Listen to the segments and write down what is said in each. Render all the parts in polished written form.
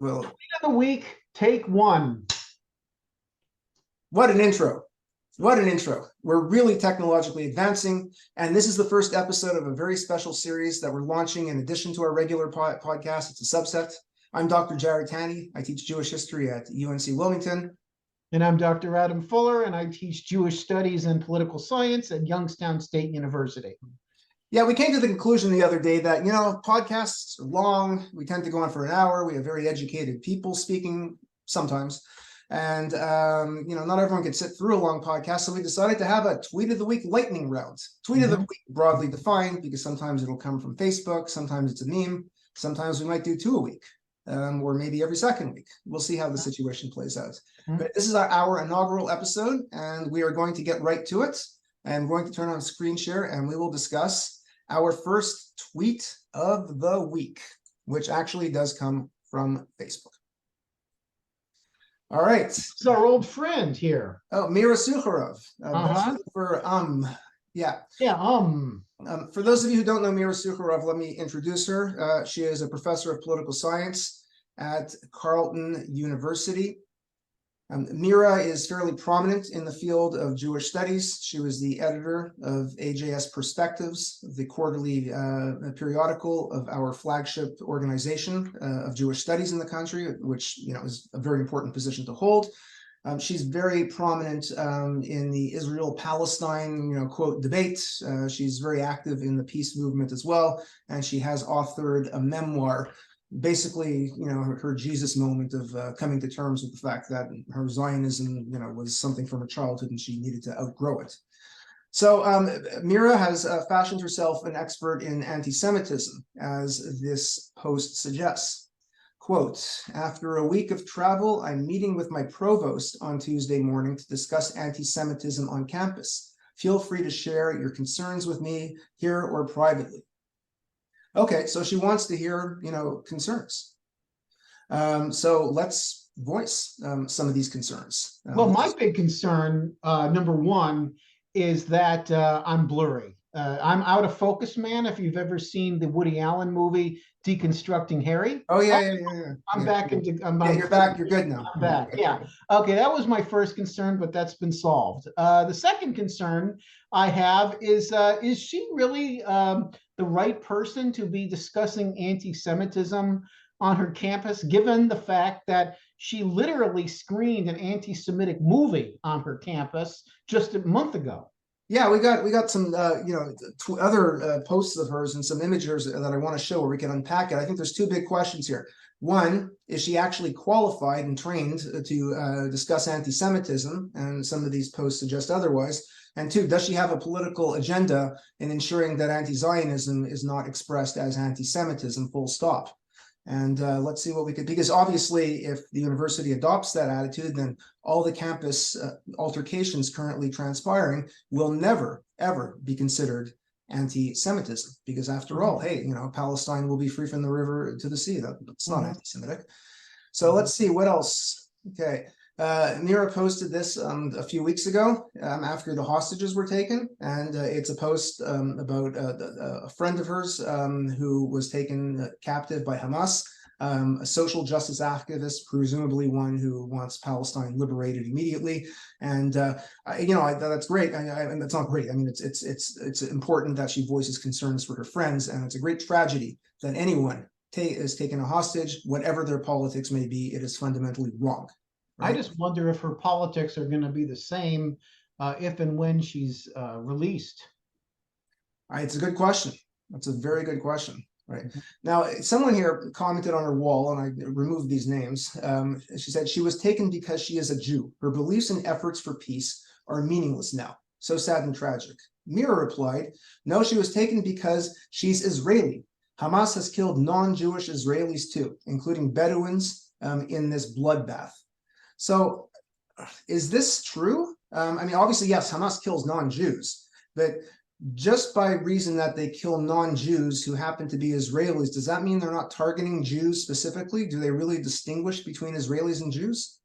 Well, Tweet of the week, take one. what an intro. What an intro. We're really technologically advancing, and this is the first episode of a very special series that we're launching in addition to our regular podcast. It's a subset. I'm Dr. Jared Tanny. I teach Jewish history at UNC Wilmington. And I'm Dr. Adam Fuller, and I teach Jewish studies and political science at Youngstown State University. Yeah, we came to the conclusion the other day that, podcasts are long. We tend to go on for an hour. We have very educated people speaking sometimes. And, not everyone can sit through a long podcast. So we decided to have a Tweet of the Week lightning round. Tweet of the Week broadly defined, because sometimes it'll come from Facebook. Sometimes it's a meme. Sometimes we might do 2 a week, or maybe every second week. We'll see how the situation plays out. But this is our inaugural episode, and we are going to get right to it. I'm going to turn on screen share, and we will discuss our first tweet of the week, which actually does come from Facebook. All right. It's our old friend here. Oh, Mira Sukharov. For Yeah. For those of you who don't know Mira Sukharov, let me introduce her. She is a professor of political science at Carleton University. Mira is fairly prominent in the field of Jewish studies. She was the editor of AJS Perspectives, the quarterly periodical of our flagship organization of Jewish studies in the country, which is a very important position to hold. She's very prominent in the Israel-Palestine, quote, debate. She's very active in the peace movement as well, and she has authored a memoir, basically, her Jesus moment of coming to terms with the fact that her Zionism, was something from her childhood and she needed to outgrow it. So Mira has fashioned herself an expert in anti-Semitism, as this post suggests. Quote, after a week of travel, I'm meeting with my provost on Tuesday morning to discuss anti-Semitism on campus. Feel free to share your concerns with me here or privately. Okay, so she wants to hear, concerns. So let's voice some of these concerns. Well, my big concern, number one, is that I'm blurry. I'm out of focus, man. If you've ever seen the Woody Allen movie Deconstructing Harry. Oh yeah. I'm back into. You're back. You're good now. I'm back. Yeah. Okay, that was my first concern, but that's been solved. The second concern I have is she really the right person to be discussing anti-Semitism on her campus, given the fact that she literally screened an anti-Semitic movie on her campus just a month ago? Yeah, we got some other posts of hers and some images that I want to show where we can unpack it. I think there's two big questions here. One, is she actually qualified and trained to discuss anti-Semitism? And some of these posts suggest otherwise. And two, does she have a political agenda in ensuring that anti-Zionism is not expressed as anti-Semitism, full stop? And let's see what we could, because obviously if the university adopts that attitude, then all the campus altercations currently transpiring will never, ever be considered anti-Semitism, because after all, hey, Palestine will be free from the river to the sea. That's not anti-Semitic. So let's see what else. Okay. Mira posted this a few weeks ago after the hostages were taken, and it's a post about a friend of hers who was taken captive by Hamas, a social justice activist, presumably one who wants Palestine liberated immediately. And that's great. And that's not great. I mean, it's important that she voices concerns for her friends, and it's a great tragedy that anyone is taken a hostage, whatever their politics may be. It is fundamentally wrong. Right? I just wonder if her politics are going to be the same if and when she's released. It's a good question. That's a very good question. Right. Now, someone here commented on her wall, and I removed these names. She said she was taken because she is a Jew. Her beliefs and efforts for peace are meaningless now. So sad and tragic. Mira replied, no, she was taken because she's Israeli. Hamas has killed non-Jewish Israelis too, including Bedouins in this bloodbath. So is this true? Obviously, yes, Hamas kills non-Jews, but just by reason that they kill non-Jews who happen to be Israelis, does that mean they're not targeting Jews specifically? Do they really distinguish between Israelis and Jews?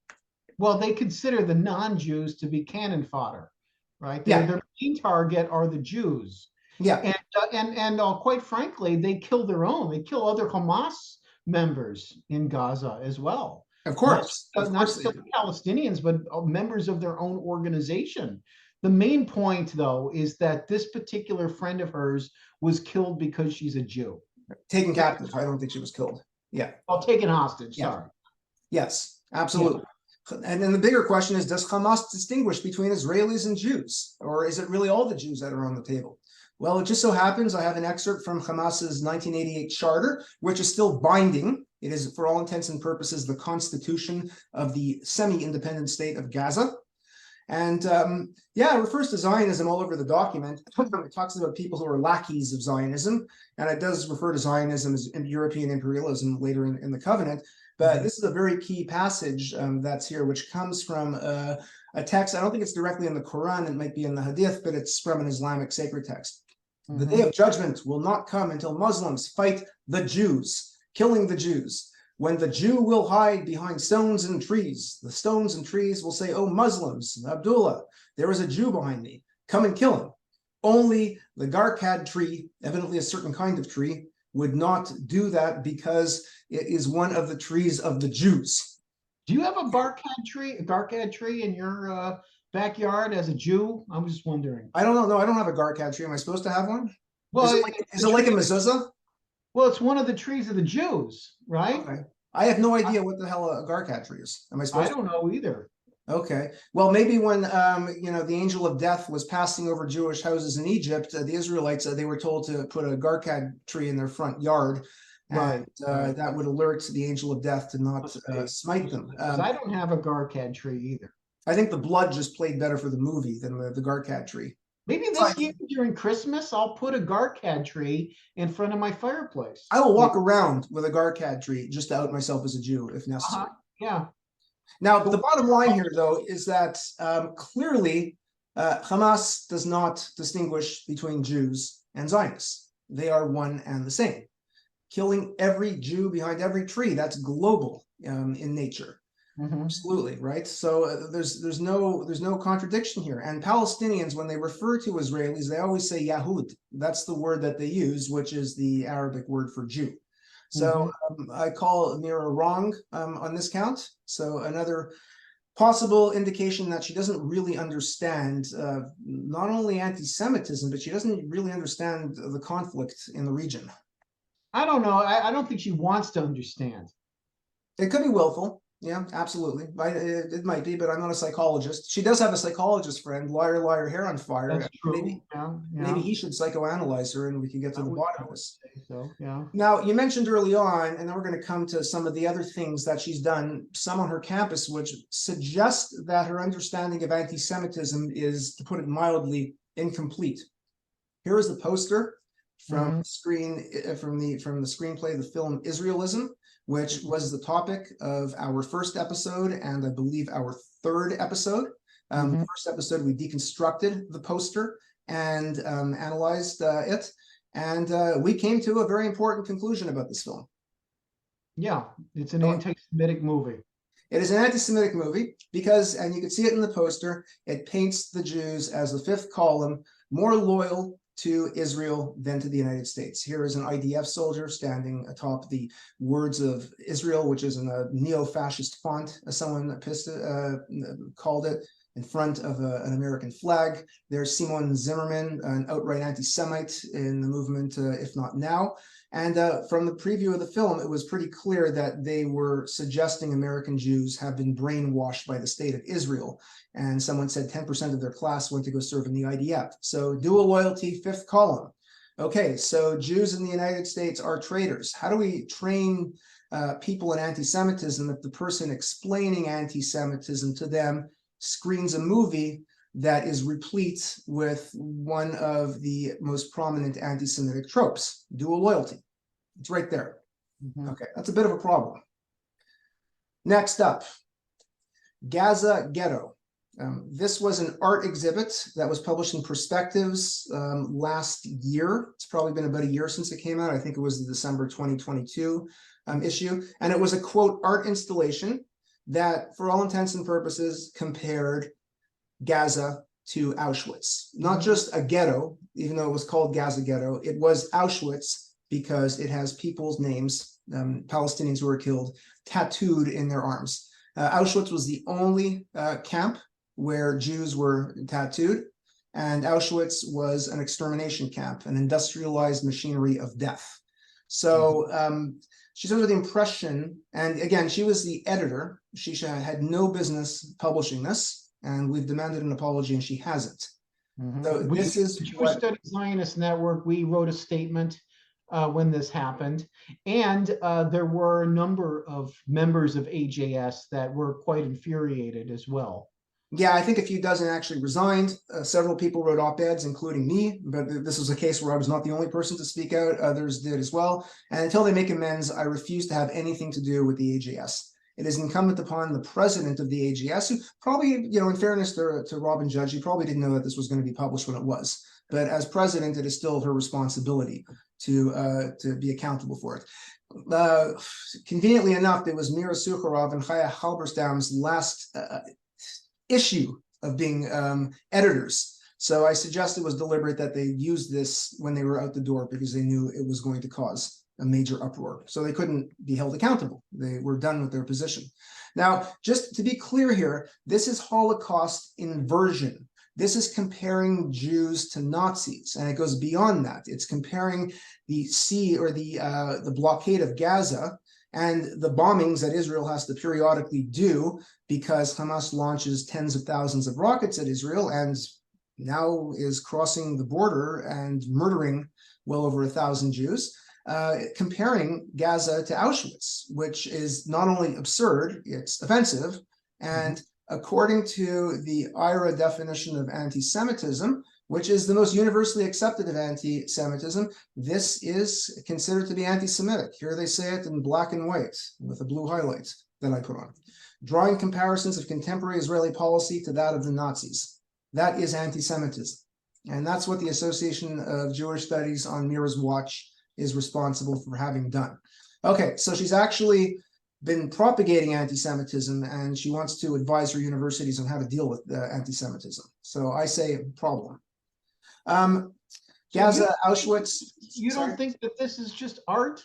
Well, they consider the non-Jews to be cannon fodder, right? Yeah. Their main target are the Jews. Yeah. And quite frankly, they kill their own. They kill other Hamas members in Gaza as well. Of course, of Not course. just the Palestinians, but members of their own organization. The main point, though, is that this particular friend of hers was killed because she's a Jew. Taken captive. I don't think she was killed. Yeah. Well, taken hostage. Yeah. Sorry. Yes, absolutely. And then the bigger question is, does Hamas distinguish between Israelis and Jews? Or is it really all the Jews that are on the table? Well, it just so happens I have an excerpt from Hamas's 1988 charter, which is still binding. It is, for all intents and purposes, the constitution of the semi-independent state of Gaza. And yeah, it refers to Zionism all over the document. It talks about people who are lackeys of Zionism, and it does refer to Zionism as European imperialism later in the covenant. But this is a very key passage that's here, which comes from a text. I don't think it's directly in the Quran. It might be in the Hadith, but it's from an Islamic sacred text. The day of judgment will not come until Muslims fight the Jews, killing the Jews. When the Jew will hide behind stones and trees, the stones and trees will say, "Oh, Muslims, Abdullah, there is a Jew behind me. Come and kill him." Only the Garkad tree, evidently a certain kind of tree, would not do that because it is one of the trees of the Jews. Do you have a Garkad tree in your backyard as a Jew? I'm just wondering. I don't know. No, I don't have a Garkad tree. Am I supposed to have one? Well, is it like a mezuzah? Well, it's one of the trees of the Jews, right? Okay. I have no idea what the hell a Garkad tree is. Am I supposed I don't know either. Okay. Well, maybe when the angel of death was passing over Jewish houses in Egypt, the Israelites they were told to put a Garkad tree in their front yard, and that would alert the angel of death to not smite them. I don't have a Garkad tree either. I think the blood just played better for the movie than the Garkad tree. Maybe this year during Christmas, I'll put a Garkad tree in front of my fireplace. I will walk around with a Garkad tree just to out myself as a Jew if necessary. Yeah. Now, the bottom line here, though, is that clearly Hamas does not distinguish between Jews and Zionists. They are one and the same. Killing every Jew behind every tree, that's global in nature. Absolutely, right? So there's no contradiction here. And Palestinians, when they refer to Israelis, they always say Yahud. That's the word that they use, which is the Arabic word for Jew. So I call Mira wrong on this count. So another possible indication that she doesn't really understand not only anti-Semitism, but she doesn't really understand the conflict in the region. I don't know. I don't think she wants to understand. It could be willful. Yeah, absolutely. It might be, but I'm not a psychologist. She does have a psychologist friend, liar, liar, hair on fire. That's true. Maybe he should psychoanalyze her and we can get to the bottom of this. So, yeah. Now, you mentioned early on, and then we're going to come to some of the other things that she's done, some on her campus, which suggest that her understanding of anti-Semitism is, to put it mildly, incomplete. Here is the poster from the screen, from the screenplay of the film Israelism, which was the topic of our first episode and I believe our third episode. The first episode, we deconstructed the poster and analyzed it. And we came to a very important conclusion about this film. Yeah, it's an anti-Semitic movie. It is an anti-Semitic movie because, and you can see it in the poster, it paints the Jews as the fifth column, more loyal to Israel than to the United States. Here is an IDF soldier standing atop the words of Israel, which is in a neo-fascist font, as someone called it, in front of an American flag. There's Simon Zimmerman, an outright anti-Semite in the movement, If Not Now. And from the preview of the film, it was pretty clear that they were suggesting American Jews have been brainwashed by the state of Israel. And someone said 10% of their class went to go serve in the IDF. So dual loyalty, fifth column. Okay, so Jews in the United States are traitors. How do we train people in anti-Semitism if the person explaining anti-Semitism to them screens a movie that is replete with one of the most prominent anti-Semitic tropes, dual loyalty? It's right there. Okay, that's a bit of a problem. Next up, Gaza Ghetto. This was an art exhibit that was published in Perspectives last year. It's probably been about a year since it came out. I think it was the December 2022 issue. And it was a, quote, art installation that, for all intents and purposes, compared Gaza to Auschwitz. Not just a ghetto, even though it was called Gaza Ghetto, it was Auschwitz because it has people's names Palestinians who were killed tattooed in their arms. Auschwitz was the only camp where Jews were tattooed, and Auschwitz was an extermination camp, an industrialized machinery of death. So she's under the impression, and again, she was the editor. She had no business publishing this, and we've demanded an apology, and she hasn't. So this is the Jewish what Studies Zionist Network. We wrote a statement when this happened, and there were a number of members of AJS that were quite infuriated as well. Yeah, I think a few dozen actually resigned. Several people wrote op-eds, including me, but this was a case where I was not the only person to speak out. Others did as well. And until they make amends, I refuse to have anything to do with the AJS. It is incumbent upon the president of the AJS, who probably, in fairness to Robin Judge, he probably didn't know that this was going to be published when it was. But as president, it is still her responsibility to be accountable for it. Conveniently enough, it was Mira Sukharov and Chaya Halberstam's last issue of being editors. So I suggest it was deliberate that they used this when they were out the door, because they knew it was going to cause a major uproar. So they couldn't be held accountable. They were done with their position. Now, just to be clear here, this is Holocaust inversion. This is comparing Jews to Nazis, and it goes beyond that. It's comparing the the blockade of Gaza and the bombings that Israel has to periodically do because Hamas launches tens of thousands of rockets at Israel and now is crossing the border and murdering well over 1,000 Jews, comparing Gaza to Auschwitz, which is not only absurd, it's offensive. And according to the IRA definition of anti-Semitism, which is the most universally accepted of anti-Semitism, this is considered to be anti-Semitic. Here they say it in black and white with a blue highlight that I put on. Drawing comparisons of contemporary Israeli policy to that of the Nazis. That is anti-Semitism. And that's what the Association of Jewish Studies on Mira's watch is responsible for having done. Okay, so she's actually been propagating anti-Semitism, and she wants to advise her universities on how to deal with anti-Semitism. So I say problem. Gaza, Auschwitz. You don't think that this is just art?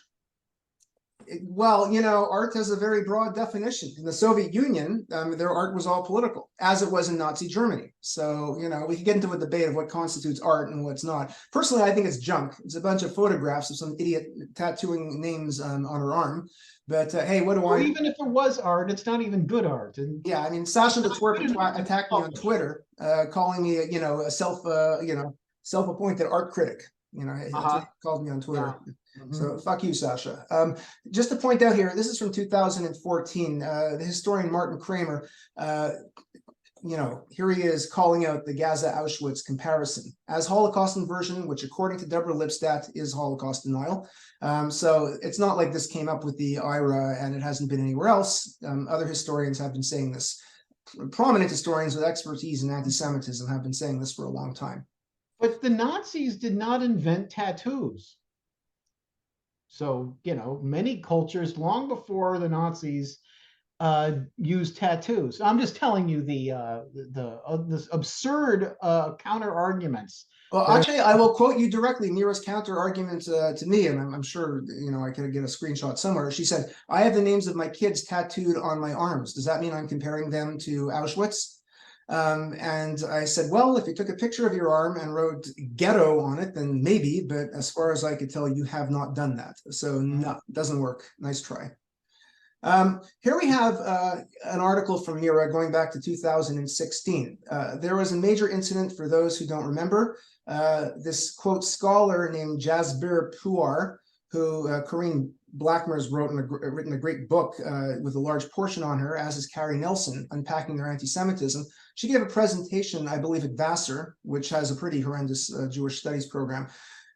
Well, art has a very broad definition. In the Soviet Union, their art was all political, as it was in Nazi Germany. So, we could get into a debate of what constitutes art and what's not. Personally, I think it's junk. It's a bunch of photographs of some idiot tattooing names on her arm. But hey, what do I? Even if it was art, it's not even good art. And yeah, I mean, Sasha the twerp attacked me on Twitter, calling me, a self-appointed art critic. He called me on Twitter. Yeah. So fuck you, Sasha. Just to point out here, this is from 2014. The historian Martin Kramer, here he is calling out the Gaza-Auschwitz comparison as Holocaust inversion, which according to Deborah Lipstadt is Holocaust denial. So it's not like this came up with the IRA and it hasn't been anywhere else. Other historians have been saying this. Prominent historians with expertise in anti-Semitism have been saying this for a long time. But the Nazis did not invent tattoos. So, many cultures long before the Nazis used tattoos. I'm just telling you this absurd counter arguments. Well, actually, I will quote you directly Mira's counter argument to me, and I'm sure I could get a screenshot somewhere. She said, "I have the names of my kids tattooed on my arms. Does that mean I'm comparing them to Auschwitz?" And I said, well, if you took a picture of your arm and wrote ghetto on it, then maybe, but as far as I could tell, you have not done that. So no, it doesn't work. Nice try. Here we have an article from Mira going back to 2016. There was a major incident, for those who don't remember. This, quote, scholar named Jasbir Puar, who Corinne Blackmer has written a great book with a large portion on her, as is Carrie Nelson, unpacking their anti-Semitism. She gave a presentation, I believe, at Vassar, which has a pretty horrendous Jewish studies program.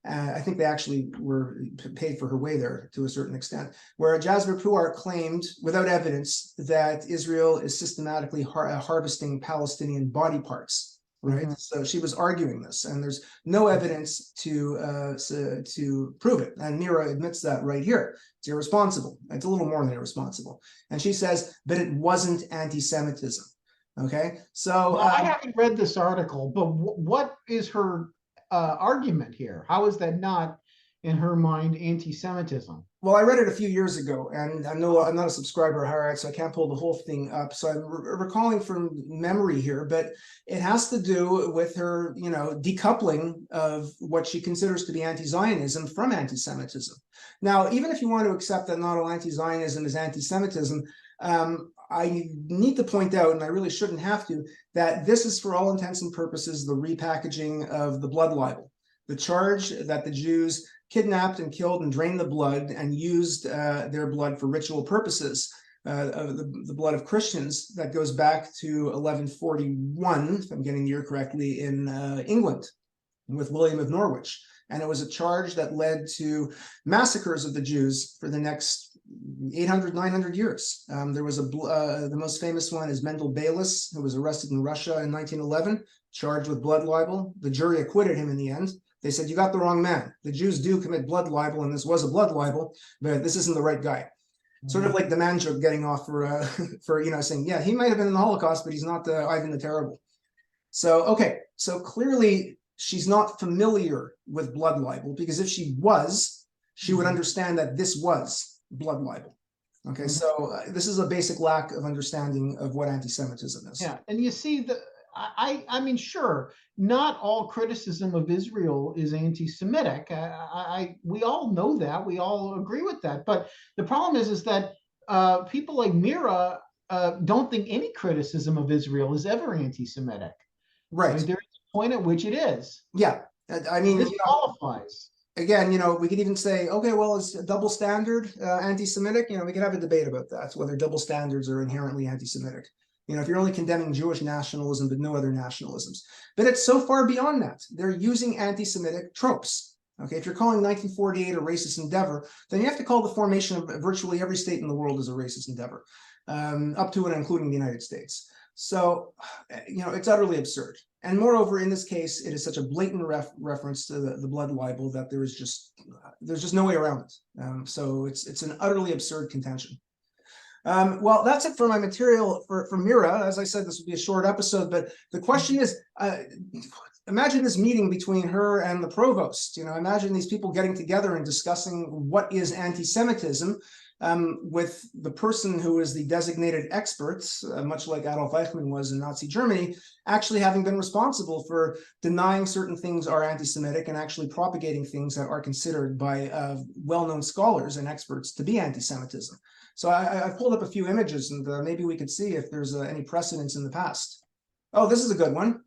I think they actually were paid for her way there to a certain extent, where Jasbir Puar claimed, without evidence, that Israel is systematically harvesting Palestinian body parts. Right, so she was arguing this, and there's no evidence to prove it. And Mira admits that right here. It's irresponsible. It's a little more than irresponsible. And she says, but it wasn't anti-Semitism. Okay, so well, I haven't read this article, but what is her argument here? How is that not in her mind, anti-Semitism? Well, I read it a few years ago, and I know I'm not a subscriber of Haaretz, so I can't pull the whole thing up. So I'm recalling from memory here, but it has to do with her, decoupling of what she considers to be anti-Zionism from anti-Semitism. Now, even if you want to accept that not all anti-Zionism is anti-Semitism, I need to point out, and I really shouldn't have to, that this is for all intents and purposes the repackaging of the blood libel. The charge that the Jews kidnapped and killed and drained the blood and used their blood for ritual purposes, of the blood of Christians, that goes back to 1141, if I'm getting the year correctly, in England with William of Norwich. And it was a charge that led to massacres of the Jews for the next 800, 900 years. There was the most famous one is Mendel Bayless, who was arrested in Russia in 1911, charged with blood libel. The jury acquitted him in the end. They said, you got the wrong man. The Jews do commit blood libel, and this was a blood libel, but this isn't the right guy. Sort of like the man joke getting off for saying, yeah, he might have been in the Holocaust, but he's not Ivan the Terrible. So, okay, so clearly she's not familiar with blood libel, because if she was, she would understand that this was blood libel. Okay, so this is a basic lack of understanding of what anti-Semitism is. Yeah, and you see, I mean, sure, not all criticism of Israel is anti-Semitic. We all know that. We all agree with that. But the problem is that people like Mira don't think any criticism of Israel is ever anti-Semitic. Right. I mean, there is a point at which it is. Yeah. I mean, this qualifies. Again, we could even say, okay, well, is double standard anti-Semitic? We could have a debate about that, whether double standards are inherently anti-Semitic. If you're only condemning Jewish nationalism, but no other nationalisms. But it's so far beyond that. They're using anti-Semitic tropes. Okay, if you're calling 1948 a racist endeavor, then you have to call the formation of virtually every state in the world as a racist endeavor, up to and including the United States. So, it's utterly absurd. And moreover, in this case, it is such a blatant reference to the blood libel that there's just no way around it. So it's an utterly absurd contention. Well, that's it for my material for Mira. As I said, this will be a short episode, but the question is, imagine this meeting between her and the provost. Imagine these people getting together and discussing what is anti-Semitism, with the person who is the designated expert, much like Adolf Eichmann was in Nazi Germany, actually having been responsible for denying certain things are anti-Semitic and actually propagating things that are considered by well-known scholars and experts to be anti-Semitism. So I've pulled up a few images, and maybe we could see if there's any precedents in the past. Oh, this is a good one.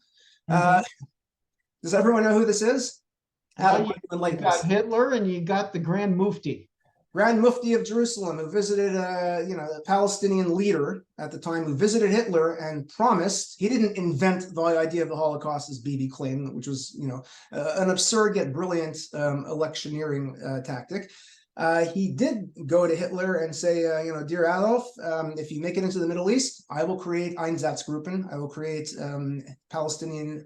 Does everyone know who this is? Well, you got Hitler, and you got the Grand Mufti. Grand Mufti of Jerusalem, who visited, a Palestinian leader at the time, who visited Hitler and promised. He didn't invent the idea of the Holocaust, as Bibi claimed, which was, an absurd yet brilliant electioneering tactic. He did go to Hitler and say, dear Adolf, if you make it into the Middle East, I will create Einsatzgruppen. I will create Palestinian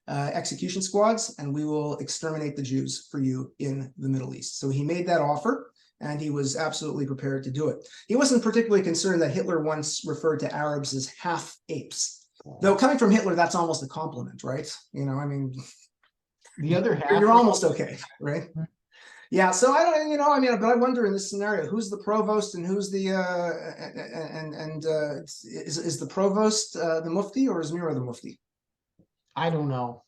execution squads, and we will exterminate the Jews for you in the Middle East. So he made that offer, and he was absolutely prepared to do it. He wasn't particularly concerned that Hitler once referred to Arabs as half apes. Though coming from Hitler, that's almost a compliment, right? The other half, you're almost okay, right? Yeah, so I don't, but I wonder in this scenario, who's the provost and who's the is the provost the Mufti, or is Mira the Mufti? I don't know.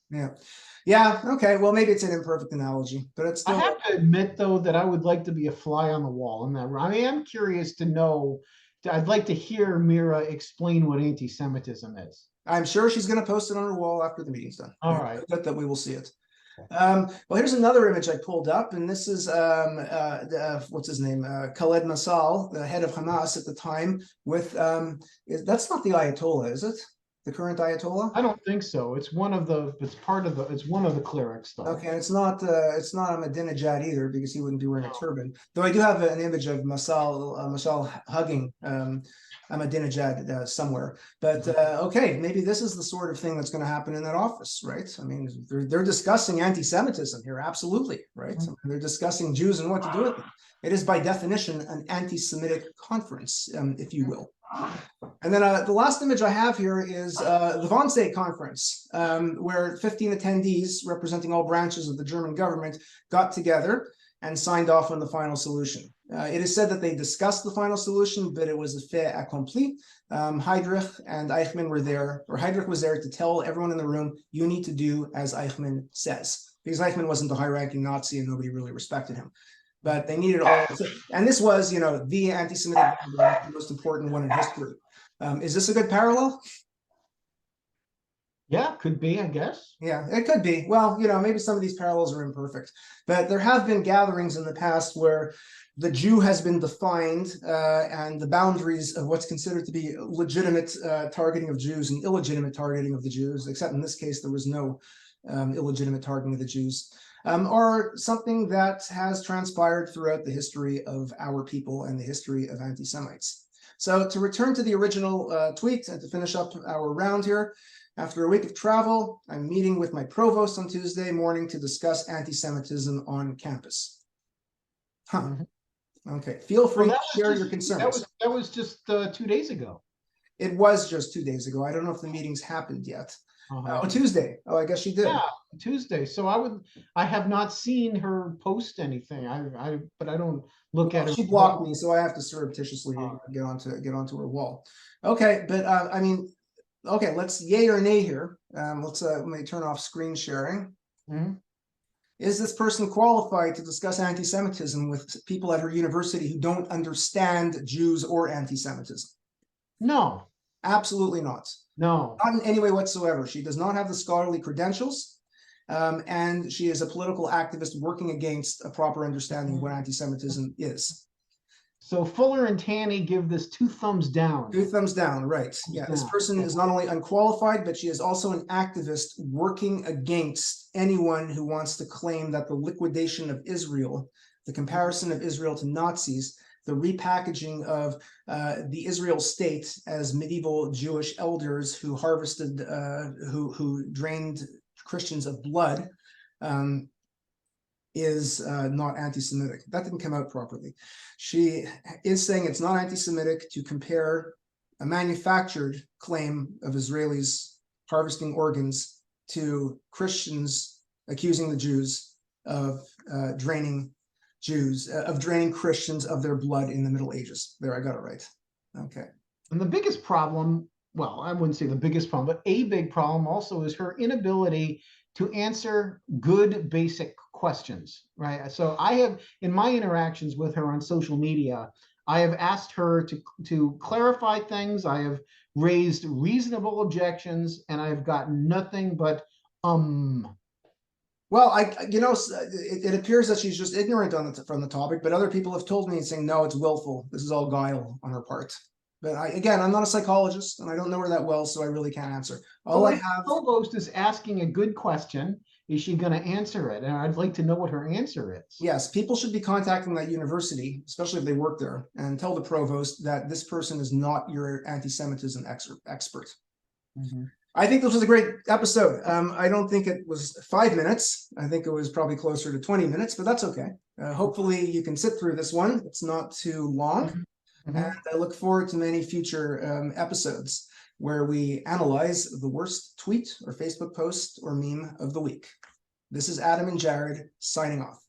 Yeah. Okay. Well, maybe it's an imperfect analogy, but it's still. I have to admit, though, that I would like to be a fly on the wall in that. I mean, I'm curious to know. I'd like to hear Mira explain what anti-Semitism is. I'm sure she's going to post it on her wall after the meeting's done. All right. I bet that we will see it. Well, here's another image I pulled up, and this is what's his name, Khaled Massal, the head of Hamas at the time. With that's not the Ayatollah, is it? The current Ayatollah? I don't think so. It's one of the. It's part of the. It's one of the clerics, though. Okay, it's not Ahmadinejad either, because he wouldn't be wearing a turban. Though I do have an image of Massal hugging Ahmadinejad somewhere. But okay, maybe this is the sort of thing that's going to happen in that office, right? I mean, they're discussing anti-Semitism here, absolutely, right? I mean, they're discussing Jews and what to do with them. It is by definition an anti-Semitic conference, if you will. And then the last image I have here is the Wannsee conference, where 15 attendees representing all branches of the German government got together and signed off on the final solution. It is said that they discussed the final solution, but it was a fait accompli. Heydrich and Eichmann were there, or Heydrich was there to tell everyone in the room, you need to do as Eichmann says, because Eichmann wasn't the high-ranking Nazi and nobody really respected him. But they needed all, and this was, the anti-Semitic, the most important one in history. Is this a good parallel? Yeah, could be, I guess. Yeah, it could be. Well, maybe some of these parallels are imperfect, but there have been gatherings in the past where the Jew has been defined and the boundaries of what's considered to be legitimate targeting of Jews and illegitimate targeting of the Jews, except in this case, there was no illegitimate targeting of the Jews, are something that has transpired throughout the history of our people and the history of anti-Semites. So to return to the original tweet and to finish up our round here, after a week of travel, I'm meeting with my provost on Tuesday morning to discuss anti-Semitism on campus. Huh. Okay. Feel free to share your concerns. That was just 2 days ago. It was just 2 days ago. I don't know if the meeting's happened yet. Tuesday. Oh, I guess she did. Yeah, Tuesday. So I have not seen her post anything. But I don't look at her. She blocked me, so I have to surreptitiously get onto her wall. Okay, but I mean, okay, let's yay or nay here. Let me turn off screen sharing. Is this person qualified to discuss anti-Semitism with people at her university who don't understand Jews or anti-Semitism? No. Absolutely not. No. Not in any way whatsoever. She does not have the scholarly credentials, and she is a political activist working against a proper understanding of what anti-Semitism is. So Fuller and Tanny give this 2 thumbs down. 2 thumbs down, right. Yeah, this person is not only unqualified, but she is also an activist working against anyone who wants to claim that the liquidation of Israel, the comparison of Israel to Nazis, the repackaging of the Israel state as medieval Jewish elders who harvested, who drained Christians of blood, is not anti-Semitic. That didn't come out properly. She is saying it's not anti-Semitic to compare a manufactured claim of Israelis harvesting organs to Christians accusing the Jews of draining Christians of their blood in the Middle Ages. There, I got it right. Okay. And the biggest problem, well, I wouldn't say the biggest problem, but a big problem also is her inability to answer good basic questions, right? So I have, in my interactions with her on social media, I have asked her to clarify things. I have raised reasonable objections, and I've gotten nothing but Well, it appears that she's just ignorant from the topic, but other people have told me saying, no, it's willful. This is all guile on her part. But I'm not a psychologist and I don't know her that well, so I really can't answer. All I have. Provost is asking a good question. Is she going to answer it? And I'd like to know what her answer is. Yes, people should be contacting that university, especially if they work there, and tell the provost that this person is not your anti-Semitism expert. I think this was a great episode. I don't think it was 5 minutes. I think it was probably closer to 20 minutes, but that's okay. Hopefully you can sit through this one. It's not too long. And I look forward to many future episodes where we analyze the worst tweet or Facebook post or meme of the week. This is Adam and Jared signing off.